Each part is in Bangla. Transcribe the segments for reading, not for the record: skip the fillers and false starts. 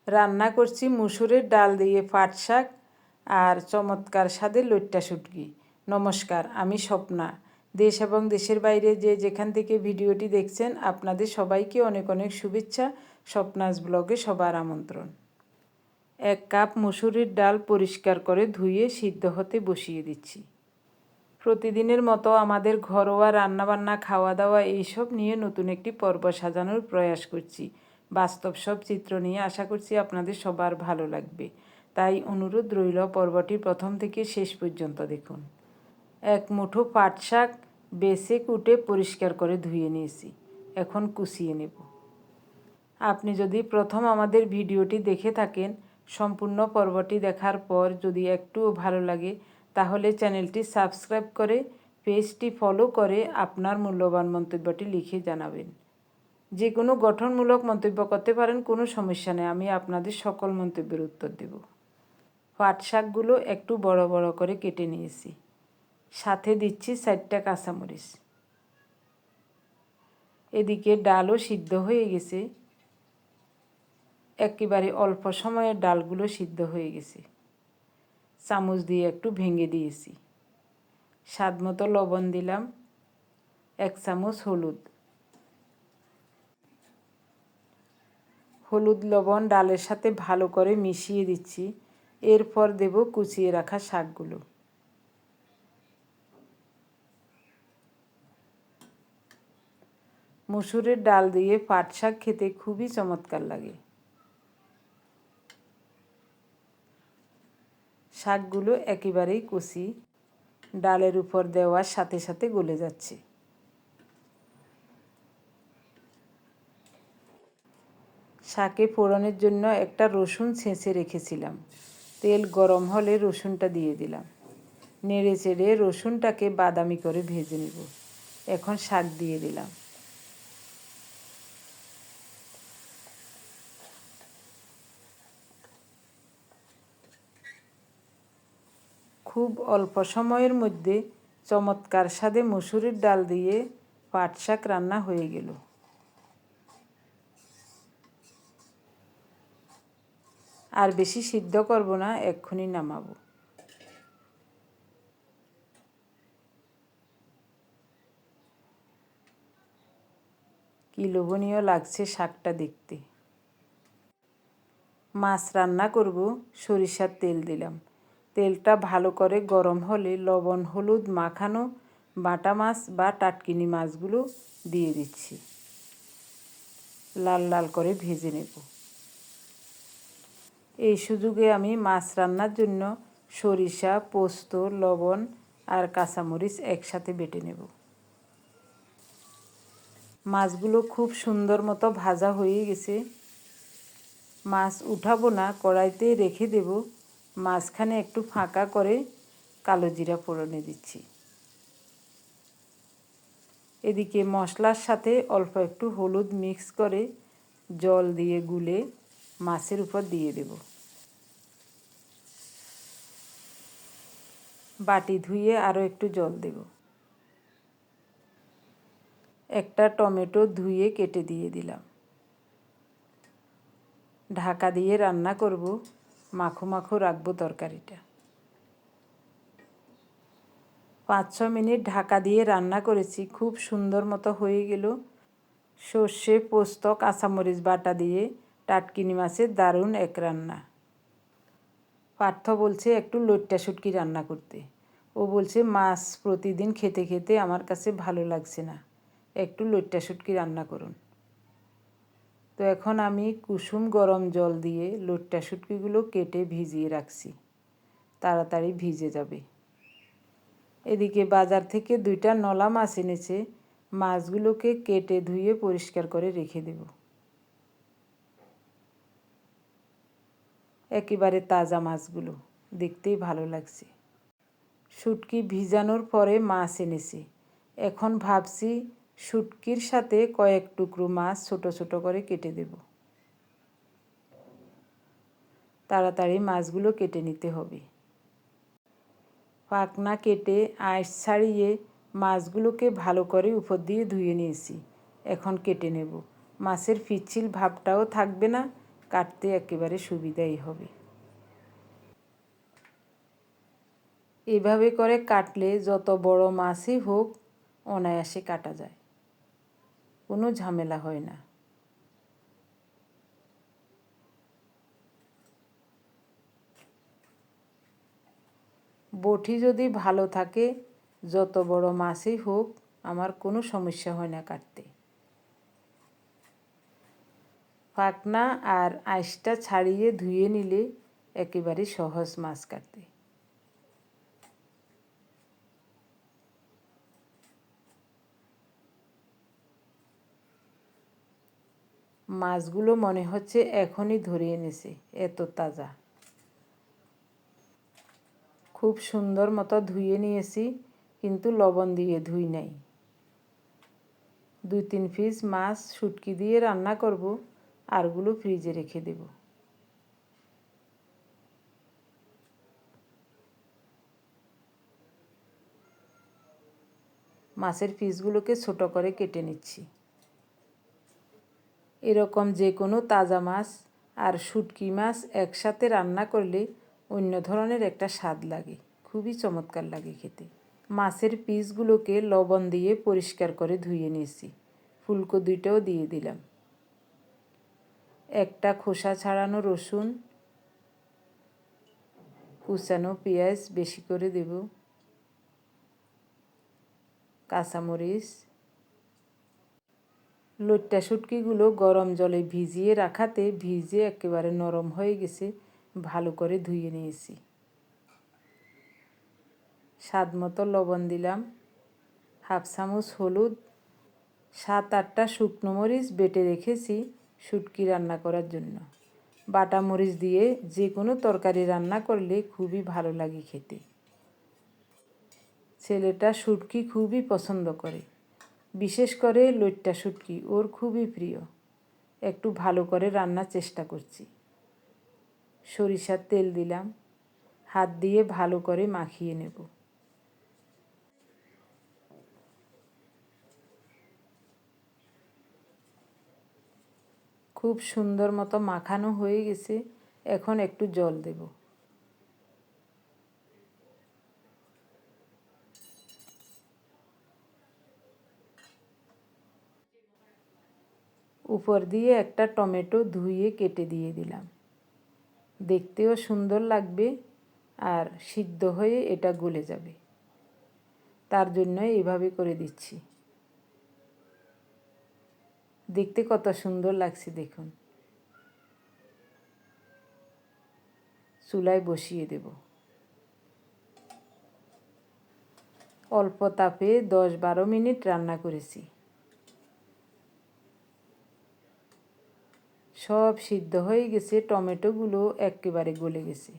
রান্না করছি মুসুরের ডাল দিয়ে পাট শাক আর চমৎকার স্বাদের লইট্টা শুটকি। নমস্কার, আমি স্বপ্না। দেশ এবং দেশের বাইরে যে যেখান থেকে ভিডিওটি দেখছেন আপনাদের সবাইকে অনেক অনেক শুভেচ্ছা। স্বপ্নাস ব্লগে সবার আমন্ত্রণ। 1 কাপ মুসুরির ডাল পরিষ্কার করে ধুয়ে সিদ্ধ হতে বসিয়ে দিচ্ছি। প্রতিদিনের মতো আমাদের ঘরোয়া রান্নাবান্না, খাওয়া দাওয়া এইসব নিয়ে নতুন একটি পর্ব সাজানোর প্রয়াস করছি। বাস্তব সব চিত্র নিয়ে আশা করছি আপনাদের সবার ভালো লাগবে। তাই অনুরোধ রইল, পর্বটি প্রথম থেকে শেষ পর্যন্ত দেখুন। 1 মুঠো পাট শাক বেছে কুটে পরিষ্কার করে ধুয়ে নিয়েছি। এখন কুচিয়ে নেব। আপনি যদি প্রথম আমাদের ভিডিওটি দেখে থাকেন, সম্পূর্ণ পর্বটি দেখার পর যদি একটুও ভালো লাগে তাহলে চ্যানেলটি সাবস্ক্রাইব করে পেজটি ফলো করে আপনার মূল্যবান মন্তব্যটি লিখে জানাবেন। যে কোনো গঠনমূলক মন্তব্য করতে পারেন, কোনো সমস্যা নেই, আমি আপনাদের সকল মন্তব্যের উত্তর দেব। পাট শাকগুলো একটু বড় বড় করে কেটে নিয়েছি। সাথে দিচ্ছি 4টা কাঁচামরিচ। এদিকে ডালও সিদ্ধ হয়ে গেছে। একেবারে অল্প সময়ে ডালগুলো সিদ্ধ হয়ে গেছে। চামচ দিয়ে একটু ভেঙে দিয়েছি। স্বাদমতো লবণ দিলাম, 1 চামচ হলুদ লবণ ডালের সাথে ভালো করে মিশিয়ে দিচ্ছি। এরপর দেব কুচিয়ে রাখা শাকগুলো। মুসুরের ডাল দিয়ে পাট শাক খেতে খুবই চমৎকার লাগে। শাকগুলো একেবারেই কচি, ডালের উপর দেওয়ার সাথে সাথে গলে যাচ্ছে। শাকে ফোড়নের জন্য একটা রসুন ছেঁচে রেখেছিলাম। তেল গরম হলে রসুনটা দিয়ে দিলাম। নেড়ে চেড়ে রসুনটাকে বাদামি করে ভেজে নেব। এখন শাক দিয়ে দিলাম। খুব অল্প সময়ের মধ্যে চমৎকার স্বাদে মুসুরির ডাল দিয়ে পাট শাক রান্না হয়ে গেল। আর বেশি সিদ্ধ করব না, এক্ষুনি নামাবো। কি লোভনীয় লাগছে শাকটা দেখতে। মাছ রান্না করব, সরিষার তেল দিলাম। তেলটা ভালো করে গরম হলে লবণ হলুদ মাখানো বাটা মাছ বা টাটকিনি মাছগুলো দিয়ে দিচ্ছি। লাল লাল করে ভেজে নেব। এই সুযোগে আমি মাছ রান্নার জন্য সরিষা, পোস্ত, লবণ আর কাঁচামরিচ একসাথে বেটে নেব। মাছগুলো খুব সুন্দর মতো ভাজা হয়ে গেছে। মাছ উঠাবো না, কড়াইতেই রেখে দেব। মাঝখানে একটু ফাঁকা করে কালো জিরা ফোড়নে দিচ্ছি। এদিকে মশলার সাথে অল্প একটু হলুদ মিক্স করে জল দিয়ে গুলে মাছের উপর দিয়ে দেব। বাটি ধুয়ে আরও একটু জল দেব। একটা টমেটো ধুয়ে কেটে দিয়ে দিলাম। ঢাকা দিয়ে রান্না করব, মাখো মাখো রাখবো তরকারিটা। 5-6 মিনিট ঢাকা দিয়ে রান্না করেছি, খুব সুন্দর মতো হয়ে গেল। সর্ষে, পোস্ত, কাঁচামরিচ বাটা দিয়ে টাটকিনি মাছের দারুণ এক রান্না। পার্থ বলছে একটু লইট্টা শুটকি রান্না করতে। ও বলছে মাছ প্রতিদিন খেতে খেতে আমার কাছে ভালো লাগছে না, একটু লইট্টা শুটকি রান্না করুন। তো এখন আমি কুসুম গরম জল দিয়ে লইট্টা শুটকিগুলো কেটে ভিজিয়ে রাখছি, তাড়াতাড়ি ভিজে যাবে। এদিকে বাজার থেকে 2টা নলা মাছ এনেছে। মাছগুলোকে কেটে ধুয়ে পরিষ্কার করে রেখে দেব। একেবারে তাজা মাছগুলো, দেখতেই ভালো লাগছে। শুটকি ভিজানোর পরে মাছ এনেছি। এখন ভাবছি শুটকির সাথে কয়েক টুকরো মাছ ছোট ছোট করে কেটে দেব। তাড়াতাড়ি মাছগুলো কেটে নিতে হবে। পাখনা কেটে আঁশ ছাড়িয়ে মাছগুলোকে ভালো করে উপর দিয়ে ধুয়ে নিয়েছি। এখন কেটে নেব। মাছের পিচ্ছিল ভাবটাও থাকবে না, কাটতে একেবারে সুবিধাই হবে। এভাবে করে কাটলে যত বড় মাছই হোক অনায়াসে কাটা যায়, কোনো ঝামেলা হয় না। বটি যদি ভালো থাকে যত বড় মাছই হোক আমার কোনো সমস্যা হয় না কাটতে। পাখনা আর আঁশটা ছাড়িয়ে ধুয়ে নিলে একেবারে সহজ মাছ কাটতে। মাছগুলো মনে হচ্ছে এখনই ধরে এনেছে, এত তাজা। খুব সুন্দর মতো ধুয়ে নিয়েছি, কিন্তু লবণ দিয়ে ধুই নাই। 2-3 পিস মাছ শুটকি দিয়ে রান্না করব, আরগুলো ফ্রিজে রেখে দেব। মাছের পিসগুলোকে ছোট করে কেটে নিচ্ছি। এরকম যে কোনো তাজা মাছ আর শুটকি মাছ একসাথে রান্না করলে অন্য ধরনের একটা স্বাদ লাগে, খুবই চমৎকার লাগে খেতে। মাছের পিসগুলোকে লবণ দিয়ে পরিষ্কার করে ধুয়ে নিয়েছি, ফুলকো 2টাও দিয়ে দিলাম। একটা খোসা ছাড়ানো রসুন, কুচানো পেঁয়াজ বেশি করে দেব, কাঁচামরিচ। লইট্টা শুটকিগুলো গরম জলে ভিজিয়ে রাখাতে ভিজে একেবারে নরম হয়ে গেছে, ভালো করে ধুয়ে নিয়েছি। স্বাদ মতো লবণ দিলাম, 1/2 চামচ হলুদ, 7-8টা শুকনো মরিচ বেটে রেখেছি শুটকি রান্না করার জন্য। বাটা মরিচ দিয়ে যে কোনো তরকারি রান্না করলে খুবই ভালো লাগে খেতে। ছেলেটা শুটকি খুবই পছন্দ করে, বিশেষ করে লইট্টা শুটকি ওর খুবই প্রিয়। একটু ভালো করে রান্নার চেষ্টা করছি। সরিষার তেল দিলাম, হাত দিয়ে ভালো করে মাখিয়ে নেব। খুব সুন্দর মতো মাখানো হয়ে গেছে, এখন একটু জল দেব। উপর দিয়ে একটা টমেটো ধুয়ে কেটে দিয়ে দিলাম, দেখতেও সুন্দর লাগবে আর সিদ্ধ হয়ে এটা গলে যাবে, তার জন্য এভাবে করে দিচ্ছি। দেখতে কত সুন্দর লাগছে দেখুন। চুলায় বসিয়ে দেব। অল্প তাপে 10-12 মিনিট রান্না করেছি। সব সিদ্ধ হয়ে গেছে, টমেটোগুলো একেবারে গলে গেছে।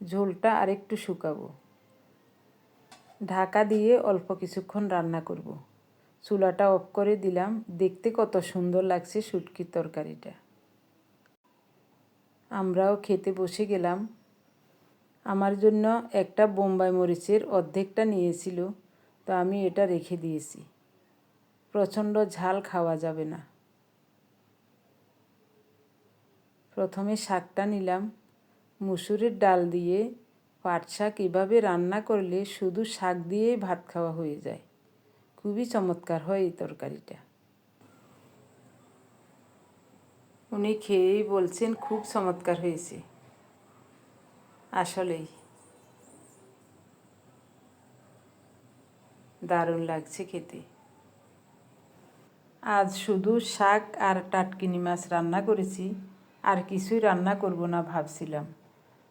ঝোলটা আরেকটু শুকাবো। ঢাকা দিয়ে অল্প কিছুক্ষণ রান্না করব। চুলাটা অফ করে দিলাম, দেখতে কত সুন্দর লাগছে শুটকির তরকারিটা। আমরাও খেতে বসে গেলাম। আমার জন্য একটা বোম্বাই মরিচের অর্ধেকটা নিয়েছিল, তো আমি এটা রেখে দিয়েছি। প্রচণ্ড ঝাল খাওয়া যাবে না। প্রথমে শাকটা নিলাম। মুসুরির ডাল দিয়ে পাট শাক এভাবে রান্না করলে শুধু শাক দিয়েই ভাত খাওয়া হয়ে যায়, খুবই চমৎকার হয় এই তরকারিটা। উনি খেয়েই বলছেন খুব চমৎকার হয়েছে। আসলেই দারুণ লাগছে খেতে। আজ শুধু শাক আর টাটকিনি মাছ রান্না করেছি, আর কিছুই রান্না করব না ভাবছিলাম।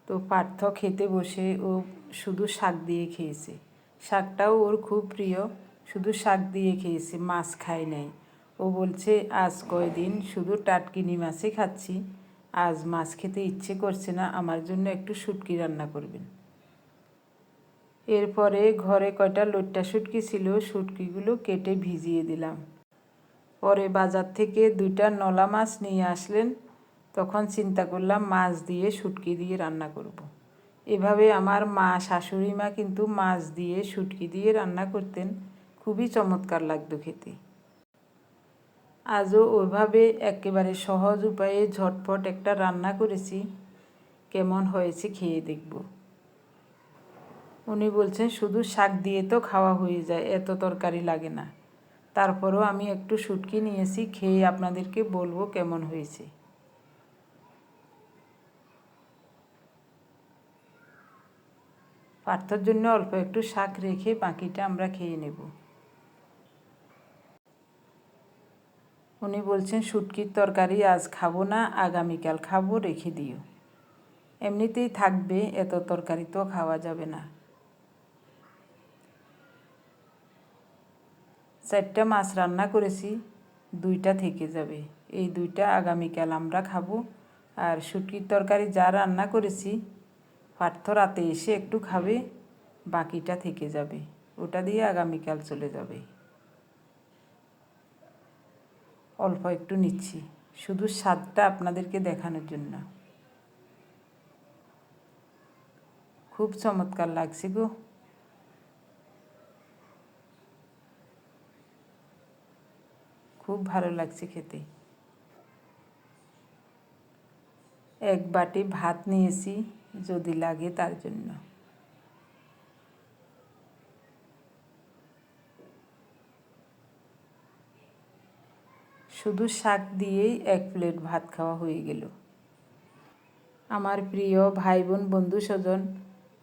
তো পার্থ খেতে বসে ও শুধু শাক দিয়ে খেয়েছে। শাকটাও ওর খুব প্রিয়, শুধু শাক দিয়ে খেয়েছে, মাছ খায় নাই। ও বলছে আজ কয়দিন শুধু টাটকিনি মাছই খাচ্ছি, আজ মাছ খেতে ইচ্ছে করছে না, আমার জন্য একটু শুটকি রান্না করবেন। এরপরে ঘরে কয়টা লইট্টা শুটকি ছিল, শুটকিগুলো কেটে ভিজিয়ে দিলাম। পরে বাজার থেকে 2টা নলা মাছ নিয়ে আসলেন, তখন চিন্তা করলাম মাছ দিয়ে শুটকি দিয়ে রান্না করব। এভাবে আমার মা, শাশুড়ি মা কিন্তু মাছ দিয়ে শুটকি দিয়ে রান্না করতেন, খুবই চমৎকার লাগতো খেতে। আজও ওইভাবে একেবারে সহজ উপায়ে ঝটপট একটা রান্না করেছি, কেমন হয়েছে খেয়ে দেখব। উনি বলছেন শুধু শাক দিয়ে তো খাওয়া হয়ে যায়, এত তরকারি লাগে না। তারপরেও আমি একটু শুটকি নিয়েছি, খেয়ে আপনাদেরকে বলবো কেমন হয়েছে। পার্থর জন্য অল্প একটু শাক রেখে বাকিটা আমরা খেয়ে নেব। উনি বলছেন শুটকির তরকারি আজ খাবো না, আগামীকাল খাবো, রেখে দিও। এমনিতেই থাকবে, এত তরকারি তো খাওয়া যাবে না। 4টা মাছ রান্না করেছি, 2টা থেকে যাবে। এই 2টা আগামীকাল আমরা খাবো। আর শুটকির তরকারি যা রান্না করেছি পার্থ রাতে এসে একটু খাবে, বাকিটা থেকে যাবে, ওটা দিয়ে আগামীকাল চলে যাবে। অল্প একটু নিচ্ছি, শুধু স্বাদটা আপনাদেরকে দেখানোর জন্য। খুব চমৎকার লাগছে গো, খুব ভালো লাগছে খেতে। 1 বাটি ভাত নিয়েছি যদি লাগে তার জন্য। শুধু শাক দিয়েই 1 প্লেট ভাত খাওয়া হয়ে গেল। আমার প্রিয় ভাই বোন বন্ধু স্বজন,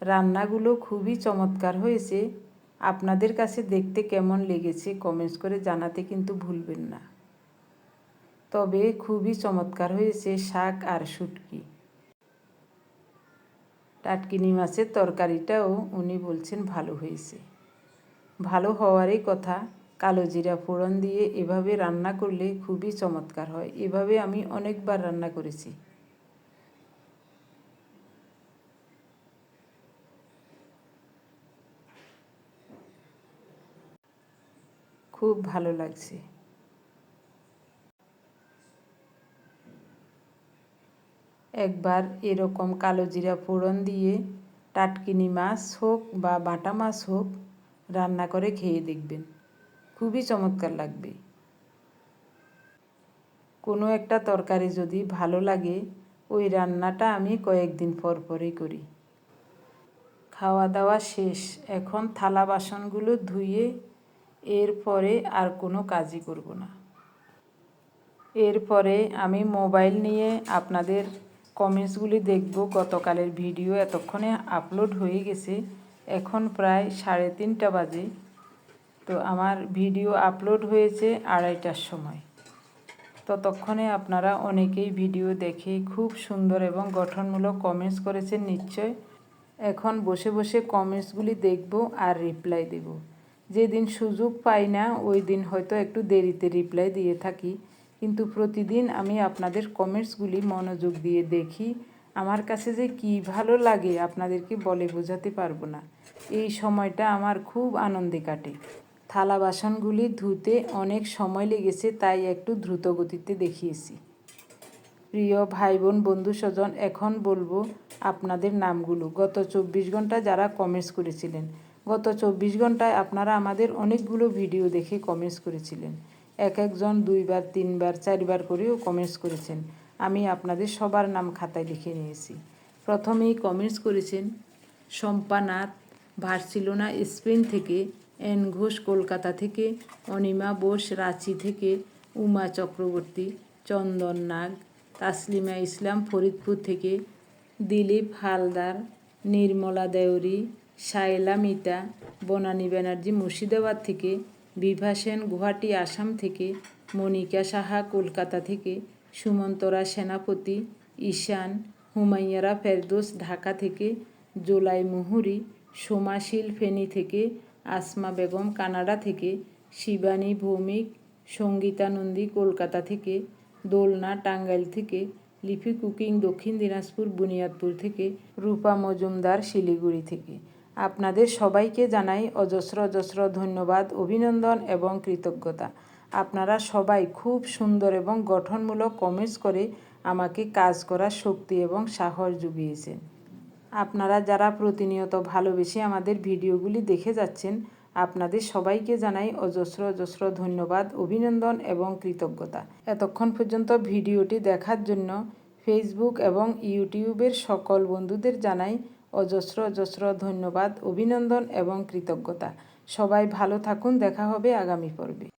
রান্নাগুলো খুবই চমৎকার হয়েছে। আপনাদের কাছে দেখতে কেমন লেগেছে কমেন্টস করে জানাতে কিন্তু ভুলবেন না। তবে খুবই চমৎকার হয়েছে শাক আর শুটকি। টাটকিনি মাছের তরকারিটাও উনি বলছেন ভালো হয়েছে। ভালো হওয়ারই কথা। কালো জিরা ফোড়ন দিয়ে এভাবে রান্না করলে খুবই চমৎকার হয়। এভাবে আমি অনেকবার রান্না করেছি। খুব ভালো লাগছে। একবার এরকম কালো জিরা ফোড়ন দিয়ে টাটকিনি মাছ হোক বা বাটা মাছ হোক রান্না করে খেয়ে দেখবেন, খুবই চমৎকার লাগবে। কোনো একটা তরকারি যদি ভালো লাগে ওই রান্নাটা আমি কয়েকদিন পর পরই করি। খাওয়া দাওয়া শেষ, এখন থালা বাসনগুলো ধুয়ে এরপরে আর কোনো কাজই করব না। এরপরে আমি মোবাইল নিয়ে আপনাদের কমেন্টসগুলি দেখব। গতকালের ভিডিও এতক্ষণে আপলোড হয়ে গেছে, এখন প্রায় 3:30 বাজে। তো আমার ভিডিও আপলোড হয়েছে 2:30টার সময়। ততক্ষণে আপনারা অনেকেই ভিডিও দেখে খুব সুন্দর এবং গঠনমূলক কমেন্টস করেছেন নিশ্চয়। এখন বসে বসে কমেন্টসগুলি দেখব আর রিপ্লাই দেব। যেদিন সুযোগ পাই না ওই দিন হয়তো একটু দেরিতে রিপ্লাই দিয়ে থাকি, কিন্তু প্রতিদিন আমি আপনাদের কমেন্টসগুলি মনোযোগ দিয়ে দেখি। আমার কাছে যে কী ভালো লাগে আপনাদেরকে বলে বোঝাতে পারবো না। এই সময়টা আমার খুব আনন্দে কাটে। থালা বাসনগুলি ধুতে অনেক সময় লেগেছে, তাই একটু দ্রুত গতিতে দেখিয়েছি। প্রিয় ভাই বোন বন্ধু স্বজন, এখন বলবো আপনাদের নামগুলো। গত 24 ঘন্টা যারা কমেন্টস করেছিলেন, গত 24 ঘন্টায় আপনারা আমাদের অনেকগুলো ভিডিও দেখে কমেন্টস করেছিলেন। একজন 2বার 3বার 4বার করেও কমেন্টস করেছেন। আমি আপনাদের সবার নাম খাতায় লিখে নিয়েছি। প্রথমেই কমেন্টস করেছেন শম্পা নাথ, বার্সেলোনা স্পেন থেকে, এন ঘোষ কলকাতা থেকে, অনিমা বোস রাঁচি থেকে, উমা চক্রবর্তী, চন্দন নাগ, তাসলিমা ইসলাম ফরিদপুর থেকে, দিলীপ হালদার, নির্মলা দেওরি, শায়লা মিতা, বনানী ব্যানার্জি মুর্শিদাবাদ থেকে, বিভা সেন গুয়াহাটি আসাম থেকে, মনিকা সাহা কলকাতা থেকে, সুমন্তরা সেনাপতি, ঈশান, হুমাইয়ারা ফেরদৌস ঢাকা থেকে, জোলাই মুহুরি, সোমাশীল ফেনী থেকে, আসমা বেগম কানাডা থেকে, শিবানী ভৌমিক, সঙ্গীতা নন্দী কলকাতা থেকে, দোলনা টাঙ্গাইল থেকে, লিপি কুকিং দক্ষিণ দিনাজপুর বুনিয়াদপুর থেকে, রূপা মজুমদার শিলিগুড়ি থেকে। আপনাদের সবাইকে জানাই অজস্র অজস্র ধন্যবাদ, অভিনন্দন এবং কৃতজ্ঞতা। আপনারা সবাই খুব সুন্দর এবং গঠনমূলক কমেন্টস করে আমাকে কাজ করার শক্তি এবং সাহস জুগিয়েছেন। আপনারা যারা প্রতিনিয়ত ভালোবেসে আমাদের ভিডিওগুলি দেখে যাচ্ছেন, আপনাদের সবাইকে জানাই অজস্র অজস্র ধন্যবাদ, অভিনন্দন এবং কৃতজ্ঞতা। এতক্ষণ পর্যন্ত ভিডিওটি দেখার জন্য ফেসবুক এবং ইউটিউবের সকল বন্ধুদের জানাই অজস্র অজস্র ধন্যবাদ, অভিনন্দন এবং কৃতজ্ঞতা। সবাই ভালো থাকুন, দেখা হবে আগামী পর্বে।